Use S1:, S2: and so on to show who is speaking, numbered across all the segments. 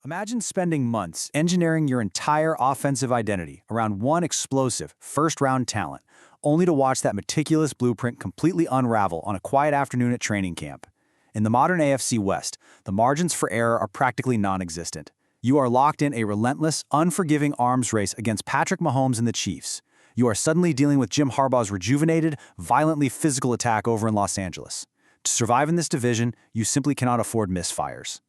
S1: Imagine spending months engineering your entire offensive identity around one explosive, first-round talent, only to watch that meticulous blueprint completely unravel on a quiet afternoon at training camp. In the modern AFC West, the margins for error are practically non-existent. You are locked in a relentless, unforgiving arms race against Patrick Mahomes and the Chiefs. You are suddenly dealing with Jim Harbaugh's rejuvenated, violently physical attack over in Los Angeles. To survive in this division, you simply cannot afford misfires.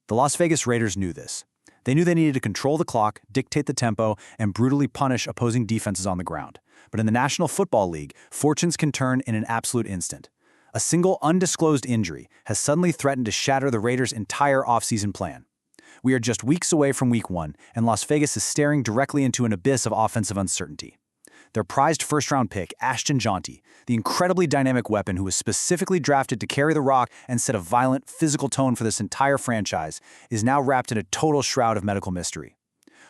S1: The Las Vegas Raiders knew this. They knew they needed to control the clock, dictate the tempo, and brutally punish opposing defenses on the ground. But in the National Football League, fortunes can turn in an absolute instant. A single undisclosed injury has suddenly threatened to shatter the Raiders' entire offseason plan. We are just weeks away from Week 1, and Las Vegas is staring directly into an abyss of offensive uncertainty. Their prized first-round pick, Ashton Jeanty, the incredibly dynamic weapon who was specifically drafted to carry the rock and set a violent, physical tone for this entire franchise, is now wrapped in a total shroud of medical mystery.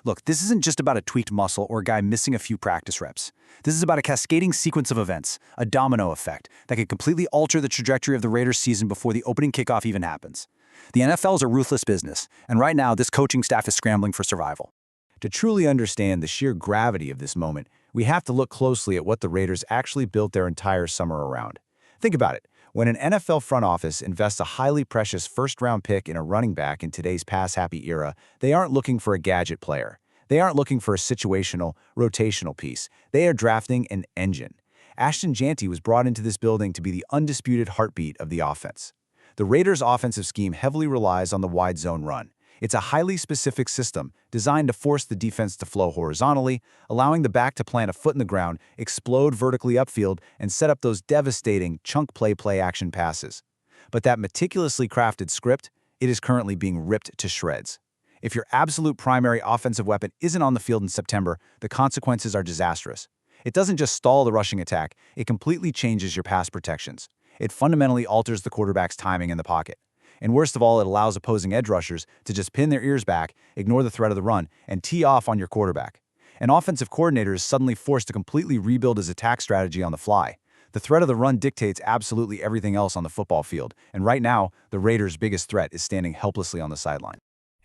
S1: Look, this isn't just about a tweaked muscle or a guy missing a few practice reps. This is about a cascading sequence of events, a domino effect, that could completely alter the trajectory of the Raiders' season before the opening kickoff even happens. The NFL is a ruthless business, and right now this coaching staff is scrambling for survival.
S2: To truly understand the sheer gravity of this moment, we have to look closely at what the Raiders actually built their entire summer around. Think about it. When an NFL front office invests a highly precious first-round pick in a running back in today's pass-happy era, they aren't looking for a gadget player. They aren't looking for a situational, rotational piece. They are drafting an engine. Ashton Jeanty was brought into this building to be the undisputed heartbeat of the offense. The Raiders' offensive scheme heavily relies on the wide zone run. It's a highly specific system designed to force the defense to flow horizontally, allowing the back to plant a foot in the ground, explode vertically upfield, and set up those devastating chunk play action passes. But that meticulously crafted script, it is currently being ripped to shreds. If your absolute primary offensive weapon isn't on the field in September, the consequences are disastrous. It doesn't just stall the rushing attack, it completely changes your pass protections. It fundamentally alters the quarterback's timing in the pocket. And worst of all, it allows opposing edge rushers to just pin their ears back, ignore the threat of the run, and tee off on your quarterback. An offensive coordinator is suddenly forced to completely rebuild his attack strategy on the fly. The threat of the run dictates absolutely everything else on the football field, and right now, the Raiders' biggest threat is standing helplessly on the sideline.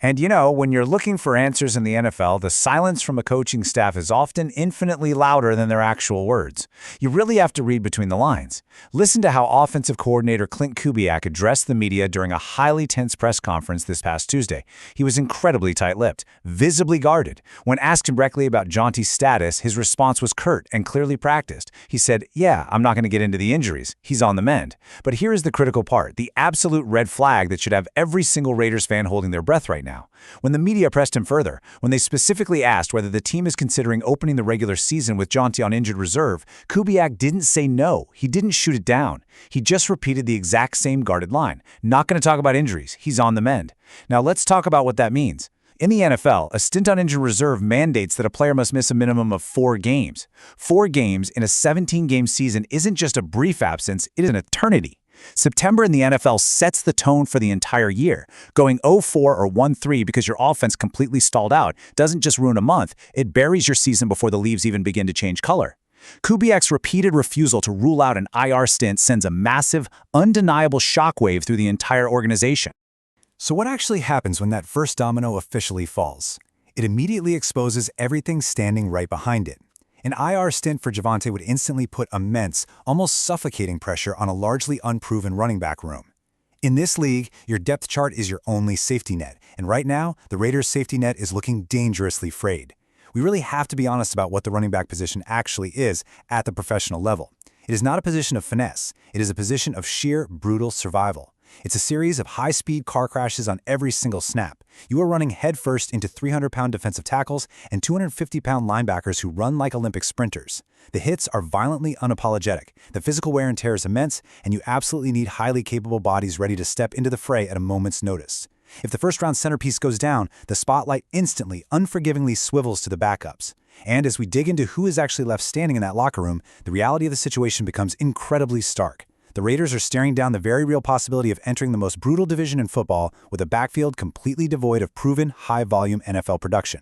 S3: And you know, when you're looking for answers in the NFL, the silence from a coaching staff is often infinitely louder than their actual words. You really have to read between the lines. Listen to how offensive coordinator Klint Kubiak addressed the media during a highly tense press conference this past Tuesday. He was incredibly tight-lipped, visibly guarded. When asked directly about Jeanty's status, his response was curt and clearly practiced. He said, "Yeah, I'm not going to get into the injuries. He's on the mend." But here is the critical part, the absolute red flag that should have every single Raiders fan holding their breath right now. When the media pressed him further, when they specifically asked whether the team is considering opening the regular season with Jeanty on injured reserve, Kubiak didn't say no. He didn't shoot it down. He just repeated the exact same guarded line. Not going to talk about injuries. He's on the mend. Now let's talk about what that means. In the NFL, a stint on injured reserve mandates that a player must miss a minimum of 4 games. 4 games in a 17-game season isn't just a brief absence, it is an eternity. September in the NFL sets the tone for the entire year. Going 0-4 or 1-3 because your offense completely stalled out doesn't just ruin a month, it buries your season before the leaves even begin to change color. Kubiak's repeated refusal to rule out an IR stint sends a massive, undeniable shockwave through the entire organization.
S1: So what actually happens when that first domino officially falls? It immediately exposes everything standing right behind it. An IR stint for Jeanty would instantly put immense, almost suffocating pressure on a largely unproven running back room. In this league, your depth chart is your only safety net, and right now, the Raiders' safety net is looking dangerously frayed. We really have to be honest about what the running back position actually is at the professional level. It is not a position of finesse, it is a position of sheer, brutal survival. It's a series of high-speed car crashes on every single snap. You are running headfirst into 300-pound defensive tackles and 250-pound linebackers who run like Olympic sprinters. The hits are violently unapologetic, the physical wear and tear is immense, and you absolutely need highly capable bodies ready to step into the fray at a moment's notice. If the first-round centerpiece goes down, the spotlight instantly, unforgivingly swivels to the backups. And as we dig into who is actually left standing in that locker room, the reality of the situation becomes incredibly stark. The Raiders are staring down the very real possibility of entering the most brutal division in football with a backfield completely devoid of proven, high-volume NFL production.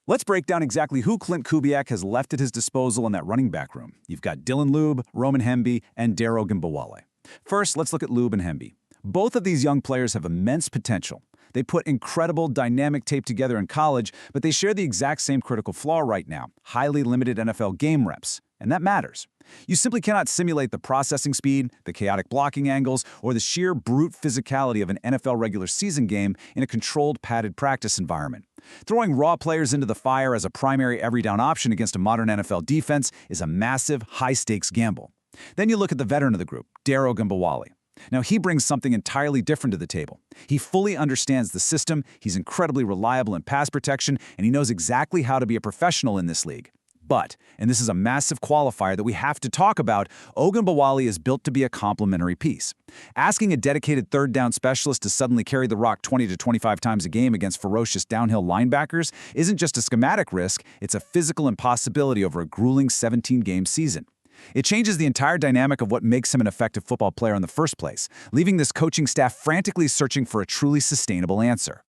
S4: Let's break down exactly who Klint Kubiak has left at his disposal in that running back room. You've got Dylan Lube, Roman Hemby, and Dero Gimbawale. First, let's look at Lube and Hemby. Both of these young players have immense potential. They put incredible, dynamic tape together in college, but they share the exact same critical flaw right now: highly limited NFL game reps. And that matters. You simply cannot simulate the processing speed, the chaotic blocking angles, or the sheer brute physicality of an NFL regular season game in a controlled, padded practice environment. Throwing raw players into the fire as a primary every-down option against a modern NFL defense is a massive, high-stakes gamble. Then you look at the veteran of the group, Daro Gambawali. Now, he brings something entirely different to the table. He fully understands the system, he's incredibly reliable in pass protection, and he knows exactly how to be a professional in this league. But, and this is a massive qualifier that we have to talk about, Ogunbowale is built to be a complementary piece. Asking a dedicated third-down specialist to suddenly carry the rock 20 to 25 times a game against ferocious downhill linebackers isn't just a schematic risk, it's a physical impossibility over a grueling 17-game season. It changes the entire dynamic of what makes him an effective football player in the first place, leaving this coaching staff frantically searching for a truly sustainable answer.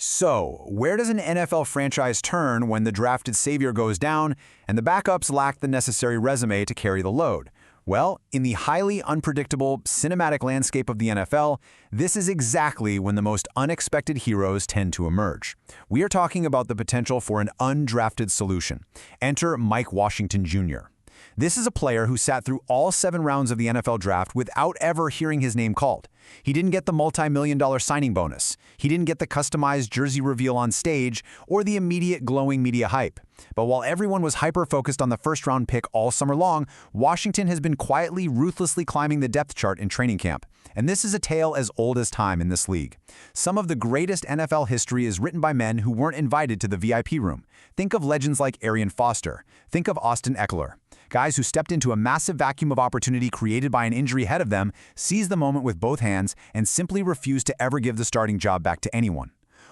S2: So, where does an NFL franchise turn when the drafted savior goes down and the backups lack the necessary resume to carry the load? Well, in the highly unpredictable, cinematic landscape of the NFL, this is exactly when the most unexpected heroes tend to emerge. We are talking about the potential for an undrafted solution. Enter Mike Washington Jr. This is a player who sat through all 7 rounds of the NFL draft without ever hearing his name called. He didn't get the multi-million-dollar signing bonus. He didn't get the customized jersey reveal on stage or the immediate glowing media hype. But while everyone was hyper-focused on the first-round pick all summer long, Washington has been quietly, ruthlessly climbing the depth chart in training camp. And this is a tale as old as time in this league. Some of the greatest NFL history is written by men who weren't invited to the VIP room. Think of legends like Arian Foster. Think of Austin Eckler. Guys who stepped into a massive vacuum of opportunity created by an injury ahead of them, seized the moment with both hands, and simply refused to ever give the starting job back to anyone.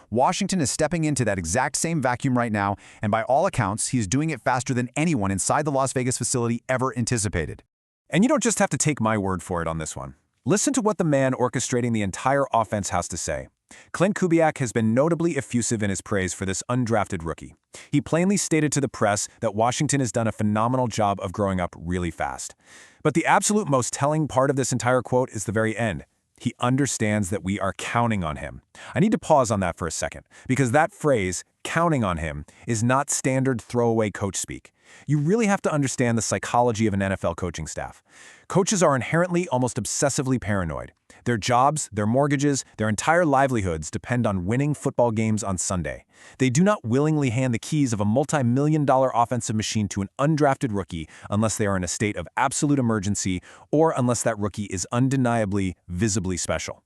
S2: Washington is stepping into that exact same vacuum right now, and by all accounts, he's doing it faster than anyone inside the Las Vegas facility ever anticipated.
S3: And you don't just have to take my word for it on this one. Listen to what the man orchestrating the entire offense has to say. Klint Kubiak has been notably effusive in his praise for this undrafted rookie. He plainly stated to the press that Washington has done a phenomenal job of growing up really fast. But the absolute most telling part of this entire quote is the very end. He understands that we are counting on him. I need to pause on that for a second, because that phrase, counting on him, is not standard throwaway coach speak. You really have to understand the psychology of an NFL coaching staff. Coaches are inherently almost obsessively paranoid. Their jobs, their mortgages, their entire livelihoods depend on winning football games on Sunday. They do not willingly hand the keys of a multi-million-dollar offensive machine to an undrafted rookie unless they are in a state of absolute emergency or unless that rookie is undeniably, visibly special.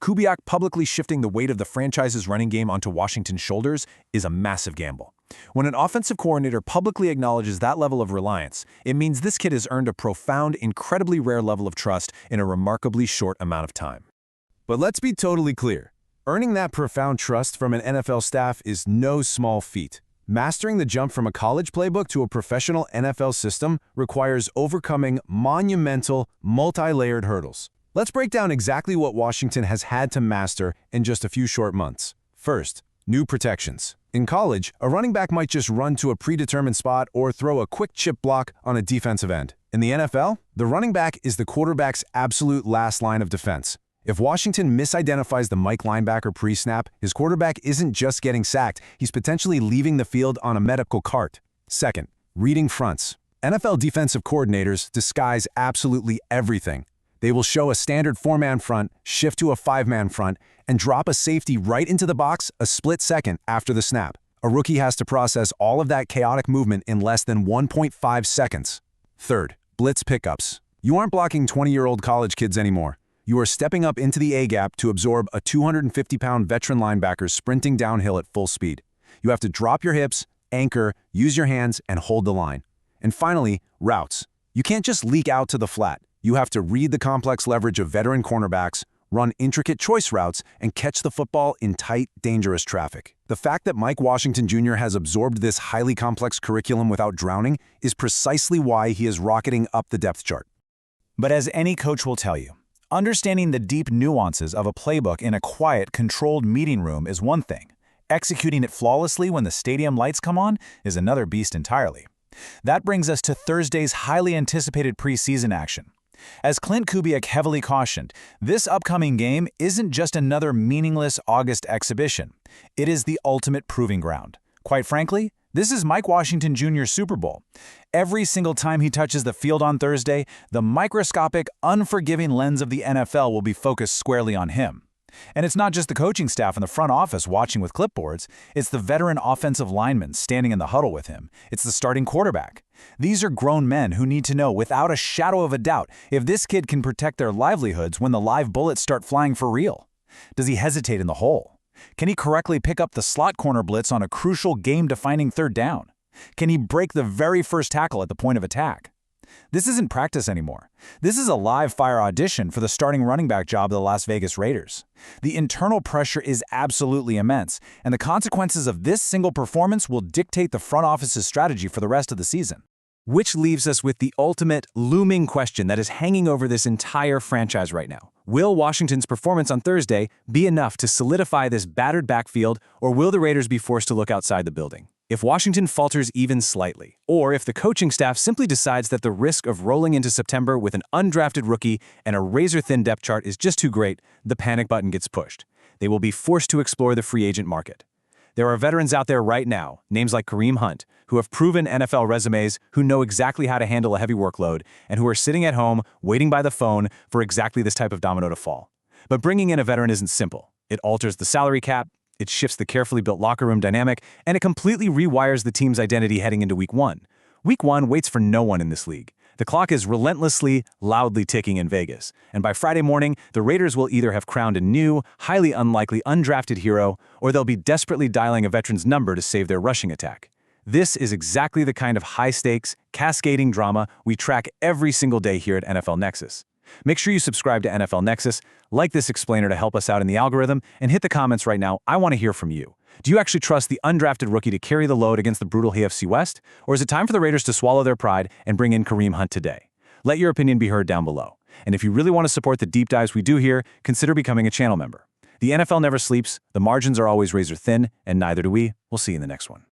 S3: Kubiak publicly shifting the weight of the franchise's running game onto Washington's shoulders is a massive gamble. When an offensive coordinator publicly acknowledges that level of reliance, it means this kid has earned a profound, incredibly rare level of trust in a remarkably short amount of time.
S2: But let's be totally clear. Earning that profound trust from an NFL staff is no small feat. Mastering the jump from a college playbook to a professional NFL system requires overcoming monumental, multi-layered hurdles. Let's break down exactly what Washington has had to master in just a few short months. First, new protections. In college, a running back might just run to a predetermined spot or throw a quick chip block on a defensive end. In the NFL, the running back is the quarterback's absolute last line of defense. If Washington misidentifies the Mike linebacker pre-snap, his quarterback isn't just getting sacked, he's potentially leaving the field on a medical cart. Second, reading fronts. NFL defensive coordinators disguise absolutely everything. They will show a standard 4-man front, shift to a 5-man front, and drop a safety right into the box a split second after the snap. A rookie has to process all of that chaotic movement in less than 1.5 seconds. Third, blitz pickups. You aren't blocking 20-year-old college kids anymore. You are stepping up into the A-gap to absorb a 250-pound veteran linebacker sprinting downhill at full speed. You have to drop your hips, anchor, use your hands, and hold the line. And finally, routes. You can't just leak out to the flat. You have to read the complex leverage of veteran cornerbacks, run intricate choice routes, and catch the football in tight, dangerous traffic. The fact that Mike Washington Jr. has absorbed this highly complex curriculum without drowning is precisely why he is rocketing up the depth chart.
S1: But as any coach will tell you, understanding the deep nuances of a playbook in a quiet, controlled meeting room is one thing. Executing it flawlessly when the stadium lights come on is another beast entirely. That brings us to Thursday's highly anticipated preseason action.
S3: As Klint Kubiak heavily cautioned, this upcoming game isn't just another meaningless August exhibition. It is the ultimate proving ground. Quite frankly, this is Mike Washington Jr.'s Super Bowl. Every single time he touches the field on Thursday, the microscopic, unforgiving lens of the NFL will be focused squarely on him. And it's not just the coaching staff in the front office watching with clipboards, it's the veteran offensive linemen standing in the huddle with him. It's the starting quarterback. These are grown men who need to know without a shadow of a doubt if this kid can protect their livelihoods when the live bullets start flying for real. Does he hesitate in the hole? Can he correctly pick up the slot corner blitz on a crucial game-defining third down? Can he break the very first tackle at the point of attack? This isn't practice anymore. This is a live-fire audition for the starting running back job of the Las Vegas Raiders. The internal pressure is absolutely immense, and the consequences of this single performance will dictate the front office's strategy for the rest of the season.
S1: Which leaves us with the ultimate, looming question that is hanging over this entire franchise right now. Will Washington's performance on Thursday be enough to solidify this battered backfield, or will the Raiders be forced to look outside the building? If Washington falters even slightly, or if the coaching staff simply decides that the risk of rolling into September with an undrafted rookie and a razor-thin depth chart is just too great, the panic button gets pushed. They will be forced to explore the free agent market. There are veterans out there right now, names like Kareem Hunt, who have proven NFL resumes, who know exactly how to handle a heavy workload, and who are sitting at home, waiting by the phone for exactly this type of domino to fall. But bringing in a veteran isn't simple. It alters the salary cap, it shifts the carefully built locker room dynamic, and it completely rewires the team's identity heading into Week 1. Week 1 waits for no one in this league. The clock is relentlessly, loudly ticking in Vegas, and by Friday morning, the Raiders will either have crowned a new, highly unlikely undrafted hero, or they'll be desperately dialing a veteran's number to save their rushing attack. This is exactly the kind of high-stakes, cascading drama we track every single day here at NFL Nexus. Make sure you subscribe to NFL Nexus, like this explainer to help us out in the algorithm, and hit the comments right now. I want to hear from you. Do you actually trust the undrafted rookie to carry the load against the brutal AFC West? Or is it time for the Raiders to swallow their pride and bring in Kareem Hunt today? Let your opinion be heard down below. And if you really want to support the deep dives we do here, consider becoming a channel member. The NFL never sleeps, the margins are always razor thin, and neither do we. We'll see you in the next one.